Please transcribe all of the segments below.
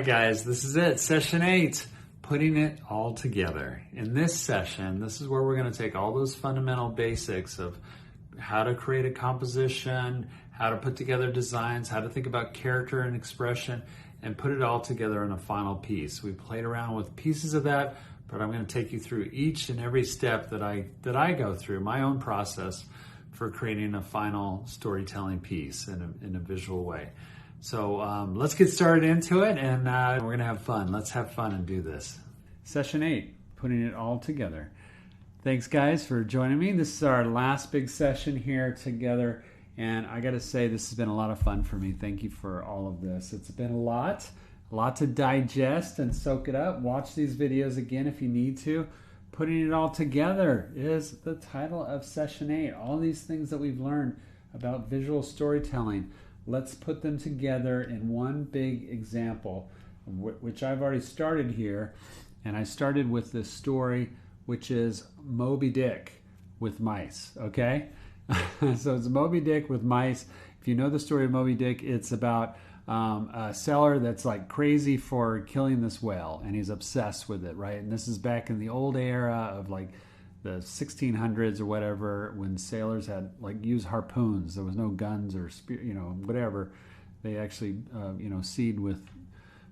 guys, this is it, session 8, putting it all together. In this session, this is where we're going to take all those fundamental basics of how to create a composition, how to put together designs, how to think about character and expression, and put it all together in a final piece. We played around with pieces of that, but I'm going to take you through each and every step that I go through, my own process for creating a final storytelling piece in a visual way. So let's get started into it, and we're going to have fun. Let's have fun and do this. Session 8, putting it all together. Thanks, guys, for joining me. This is our last big session here together, and I got to say this has been a lot of fun for me. Thank you for all of this. It's been a lot to digest and soak it up. Watch these videos again if you need to. Putting it all together is the title of session 8. All these things that we've learned about visual storytelling, let's put them together in one big example, which I've already started here. And I started with this story, which is Moby Dick with mice, okay? So it's Moby Dick with mice. If you know the story of Moby Dick, it's about a sailor that's like crazy for killing this whale, and he's obsessed with it, right? And this is back in the old era of like the 1600s or whatever, when sailors had like used harpoons. There was no guns or spear, whatever. They actually,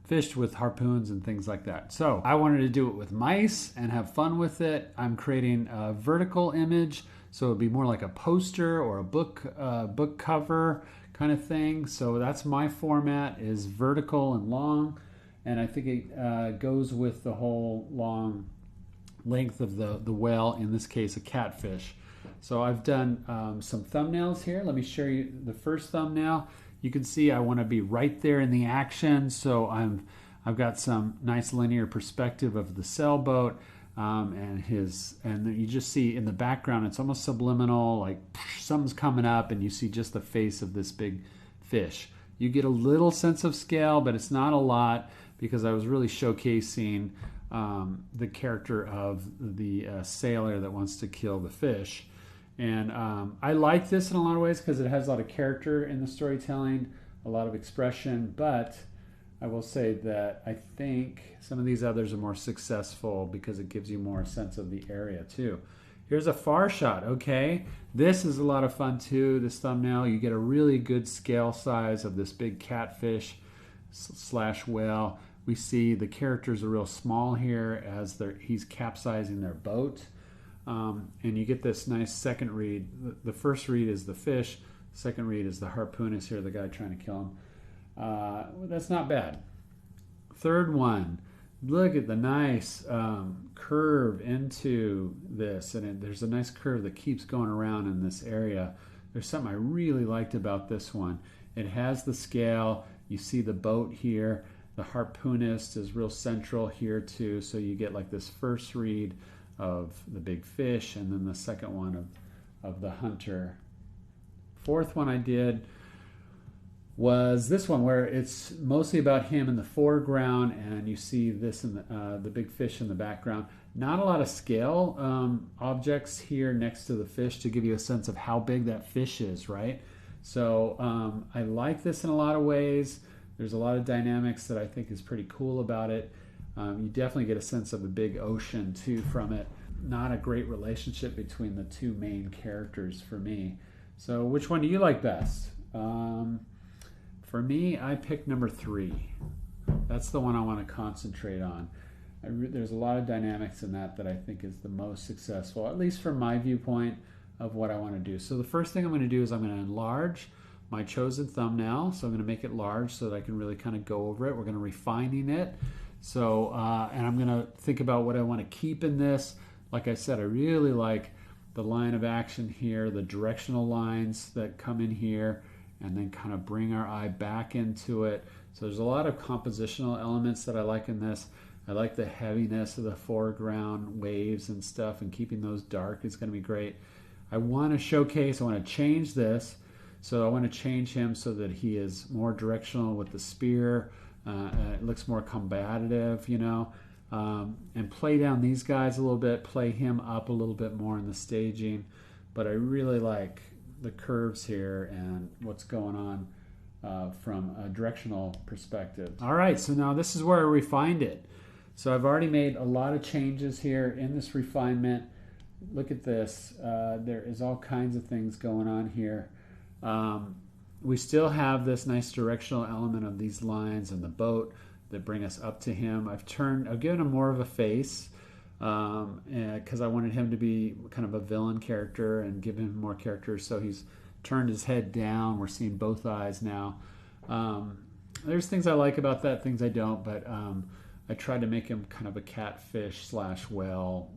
fished with harpoons and things like that. So I wanted to do it with mice and have fun with it. I'm creating a vertical image, so it'd be more like a poster or a book cover kind of thing. So that's my format, is vertical and long, and I think it goes with the whole long length of the whale, in this case a catfish. So I've done some thumbnails here. Let me show you the first thumbnail. You can see I want to be right there in the action, so I've got some nice linear perspective of the sailboat, and you just see in the background it's almost subliminal, like something's coming up, and you see just the face of this big fish. You get a little sense of scale, but it's not a lot, because I was really showcasing the character of the sailor that wants to kill the fish. And I like this in a lot of ways because it has a lot of character in the storytelling, a lot of expression, but I will say that I think some of these others are more successful because it gives you more sense of the area too. Here's a far shot, okay? This is a lot of fun too, this thumbnail. You get a really good scale size of this big catfish / whale. We see the characters are real small here as he's capsizing their boat. And you get this nice second read. The first read is the fish. The second read is the harpoonist here, the guy trying to kill him. That's not bad. Third one, look at the nice curve into this. And there's a nice curve that keeps going around in this area. There's something I really liked about this one. It has the scale. You see the boat here. The harpoonist is real central here too, so you get like this first read of the big fish, and then the second one of the hunter. Fourth one I did was this one, where it's mostly about him in the foreground, and you see this in the big fish in the background. Not a lot of scale objects here next to the fish to give you a sense of how big that fish is, right? So I like this in a lot of ways. There's a lot of dynamics that I think is pretty cool about it. You definitely get a sense of a big ocean too from it. Not a great relationship between the two main characters for me. So which one do you like best? For me, I picked number 3. That's the one I want to concentrate on. There's a lot of dynamics in that I think is the most successful, at least from my viewpoint of what I want to do. So the first thing I'm going to do is I'm going to enlarge my chosen thumbnail. So I'm going to make it large so that I can really kind of go over it. We're going to refining it. So, and I'm going to think about what I want to keep in this. Like I said, I really like the line of action here, the directional lines that come in here, and then kind of bring our eye back into it. So there's a lot of compositional elements that I like in this. I like the heaviness of the foreground waves and stuff, and keeping those dark is going to be great. I want to showcase, I want to change this. So I want to change him so that he is more directional with the spear. It looks more combative, and play down these guys a little bit, play him up a little bit more in the staging. But I really like the curves here and what's going on from a directional perspective. All right, so now this is where I refined it. So I've already made a lot of changes here in this refinement. Look at this. There is all kinds of things going on here. We still have this nice directional element of these lines and the boat that bring us up to him. I've given him more of a face because I wanted him to be kind of a villain character and give him more character. So he's turned his head down. We're seeing both eyes now. There's things I like about that, things I don't, but I tried to make him kind of a catfish / whale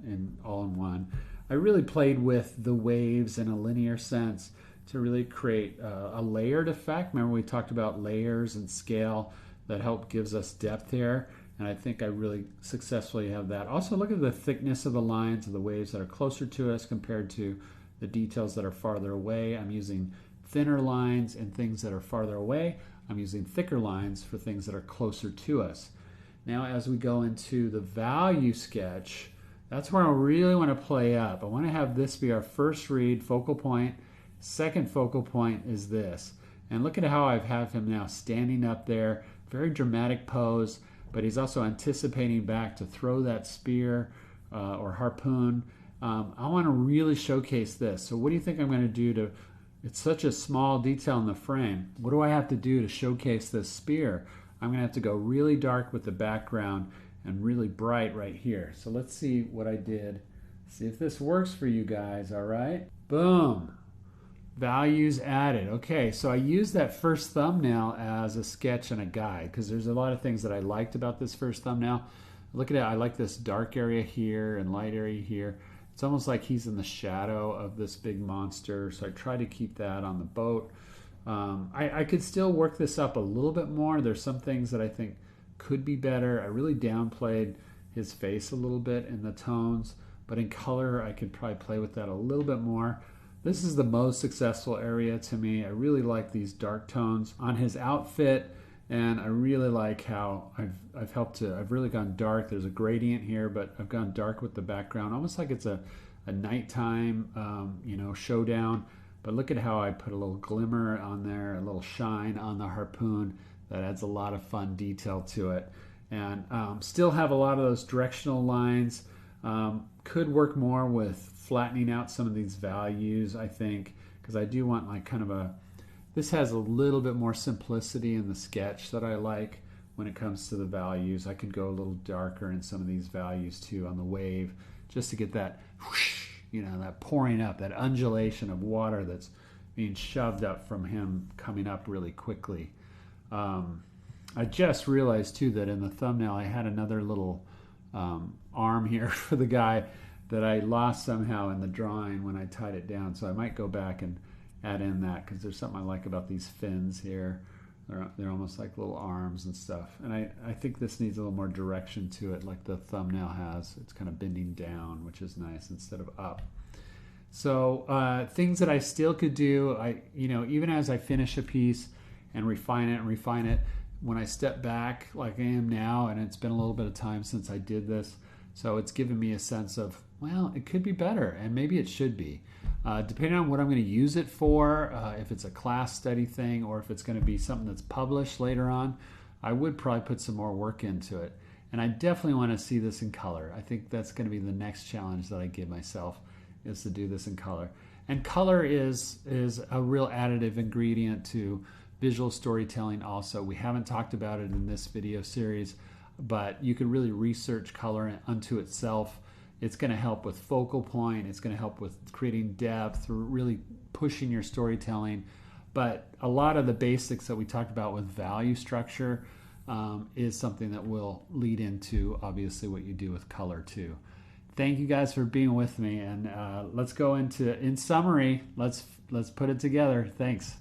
all in one. I really played with the waves in a linear sense to really create a layered effect. Remember we talked about layers and scale that gives us depth here, and I think I really successfully have that. Also look at the thickness of the lines of the waves that are closer to us compared to the details that are farther away. I'm using thinner lines and things that are farther away. I'm using thicker lines for things that are closer to us. Now as we go into the value sketch, that's where I really want to play up. I want to have this be our first read, focal point. Second focal point is this. And look at how I've had him now standing up there, very dramatic pose, but he's also anticipating back to throw that spear or harpoon. I want to really showcase this. So what do you think I'm going to do it's such a small detail in the frame. What do I have to do to showcase this spear? I'm going to have to go really dark with the background and really bright right here. So let's see what I did. See if this works for you guys, all right? Boom. Values added. Okay, so I used that first thumbnail as a sketch and a guide because there's a lot of things that I liked about this first thumbnail. Look at it. I like this dark area here and light area here. It's almost like he's in the shadow of this big monster, so I try to keep that on the boat. I could still work this up a little bit more. There's some things that I think could be better. I really downplayed his face a little bit in the tones, but in color I could probably play with that a little bit more. This is the most successful area to me. I really like these dark tones on his outfit, and I really like how I've really gone dark. There's a gradient here, but I've gone dark with the background, almost like it's a nighttime showdown. But look at how I put a little glimmer on there, a little shine on the harpoon. That adds a lot of fun detail to it. And still have a lot of those directional lines. Could work more with flattening out some of these values, I think, because I do want like kind of this has a little bit more simplicity in the sketch that I like when it comes to the values. I could go a little darker in some of these values too on the wave, just to get that whoosh, that pouring up, that undulation of water that's being shoved up from him coming up really quickly. I just realized too that in the thumbnail I had another little arm here for the guy that I lost somehow in the drawing when I tied it down. So I might go back and add in that because there's something I like about these fins here. They're almost like little arms and stuff. And I think this needs a little more direction to it like the thumbnail has. It's kind of bending down, which is nice instead of up. So things that I still could do, even as I finish a piece and refine it, when I step back like I am now, and it's been a little bit of time since I did this, so it's given me a sense of, well, it could be better, and maybe it should be. Depending on what I'm going to use it for, if it's a class study thing or if it's going to be something that's published later on, I would probably put some more work into it. And I definitely want to see this in color. I think that's going to be the next challenge that I give myself, is to do this in color. And color is a real additive ingredient to visual storytelling also. We haven't talked about it in this video series, but you could really research color unto itself. It's going to help with focal point. It's going to help with creating depth, really pushing your storytelling. But a lot of the basics that we talked about with value structure is something that will lead into, obviously, what you do with color too. Thank you guys for being with me, and let's go into, in summary, let's put it together. Thanks.